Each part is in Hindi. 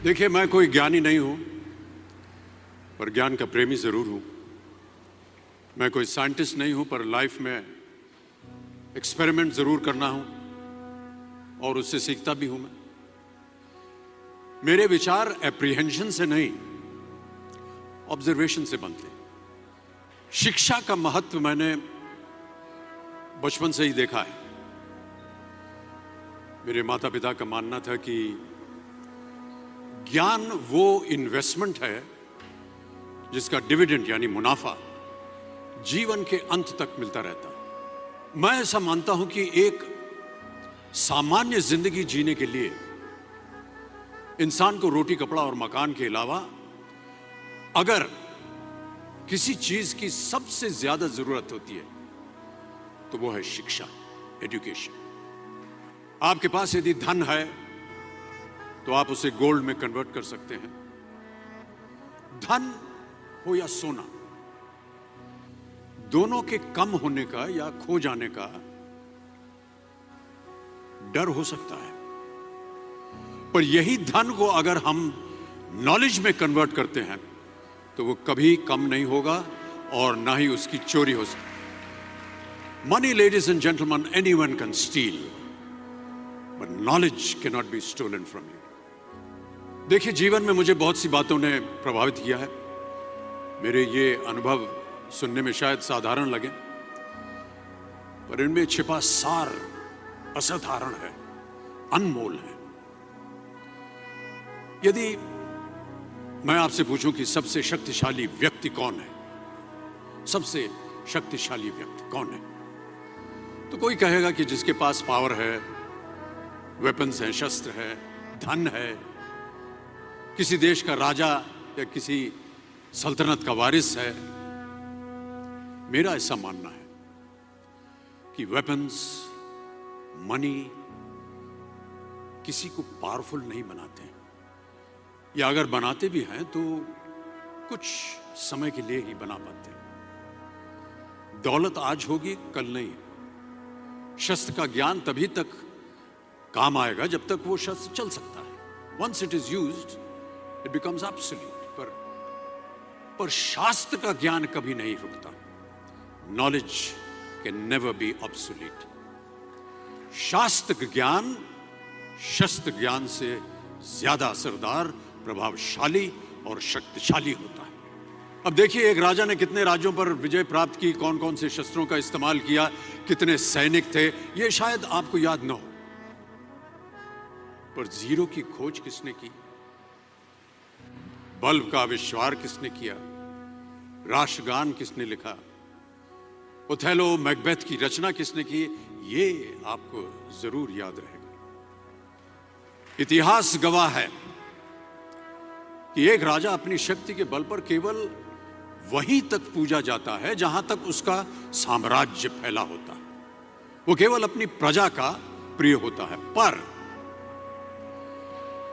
देखिए, मैं कोई ज्ञानी नहीं हूं, पर ज्ञान का प्रेमी जरूर हूं। मैं कोई साइंटिस्ट नहीं हूं, पर लाइफ में एक्सपेरिमेंट जरूर करना हूं और उससे सीखता भी हूं। मेरे विचार एप्रीहेंशन से नहीं, ऑब्जर्वेशन से बनते हैं। शिक्षा का महत्व मैंने बचपन से ही देखा है। मेरे माता पिता का मानना था कि ज्ञान वो इन्वेस्टमेंट है जिसका डिविडेंड यानी मुनाफा जीवन के अंत तक मिलता रहता है। मैं ऐसा मानता हूं कि एक सामान्य जिंदगी जीने के लिए इंसान को रोटी कपड़ा और मकान के अलावा अगर किसी चीज की सबसे ज्यादा जरूरत होती है तो वो है शिक्षा, एजुकेशन। आपके पास यदि धन है तो आप उसे गोल्ड में कन्वर्ट कर सकते हैं। धन हो या सोना, दोनों के कम होने का या खो जाने का डर हो सकता है, पर यही धन को अगर हम नॉलेज में कन्वर्ट करते हैं तो वो कभी कम नहीं होगा और ना ही उसकी चोरी हो सकती। Money, ladies and gentleman, anyone can steal, but knowledge can not be stolen from you. देखिए, जीवन में मुझे बहुत सी बातों ने प्रभावित किया है। मेरे ये अनुभव सुनने में शायद साधारण लगे, पर इनमें छिपा सार असाधारण है, अनमोल है। यदि मैं आपसे पूछूं कि सबसे शक्तिशाली व्यक्ति कौन है, सबसे शक्तिशाली व्यक्ति कौन है, तो कोई कहेगा कि जिसके पास पावर है, वेपन्स हैं, शस्त्र है, धन है, किसी देश का राजा या किसी सल्तनत का वारिस है। मेरा ऐसा मानना है कि वेपन्स, मनी किसी को पावरफुल नहीं बनाते, या अगर बनाते भी हैं तो कुछ समय के लिए ही बना पाते हैं। दौलत आज होगी, कल नहीं। शस्त्र का ज्ञान तभी तक काम आएगा जब तक वो शस्त्र चल सकता है। Once it is used it becomes absolute. पर शास्त्र का ज्ञान कभी नहीं रुकता। Knowledge can never be obsolete. शास्त्र ज्ञान शस्त्र ज्ञान से ज्यादा असरदार, प्रभावशाली और शक्तिशाली होता है। अब देखिए, एक राजा ने कितने राज्यों पर विजय प्राप्त की, कौन कौन से शस्त्रों का इस्तेमाल किया, कितने सैनिक थे, ये शायद आपको याद न हो, पर जीरो की खोज किसने की, बल्ब का आविष्कार किसने किया, राष्ट्रगान किसने लिखा, ओथेलो, मैकबेथ की रचना किसने की, ये आपको जरूर याद रहेगा। इतिहास गवाह है कि एक राजा अपनी शक्ति के बल पर केवल वहीं तक पूजा जाता है जहां तक उसका साम्राज्य फैला होता है। वो केवल अपनी प्रजा का प्रिय होता है, पर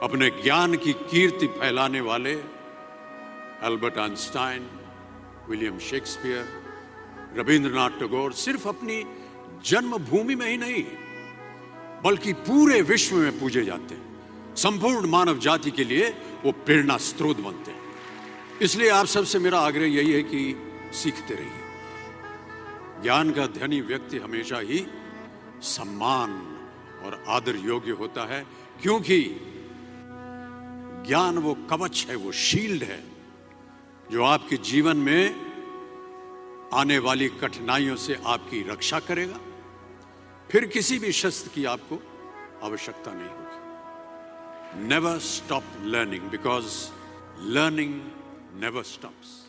अपने ज्ञान की कीर्ति फैलाने वाले Albert Einstein, William Shakespeare, Rabindranath Tagore सिर्फ अपनी जन्मभूमि में ही नहीं बल्कि पूरे विश्व में पूजे जाते हैं। संपूर्ण मानव जाति के लिए वो प्रेरणा स्रोत बनते हैं। इसलिए आप सबसे मेरा आग्रह यही है कि सीखते रहिए। ज्ञान का धनी व्यक्ति हमेशा ही सम्मान और आदर योग्य होता है, क्योंकि ज्ञान वो कवच है, वो शील्ड है जो आपके जीवन में आने वाली कठिनाइयों से आपकी रक्षा करेगा। फिर किसी भी शस्त्र की आपको आवश्यकता नहीं होगी। Never stop learning, because learning never stops.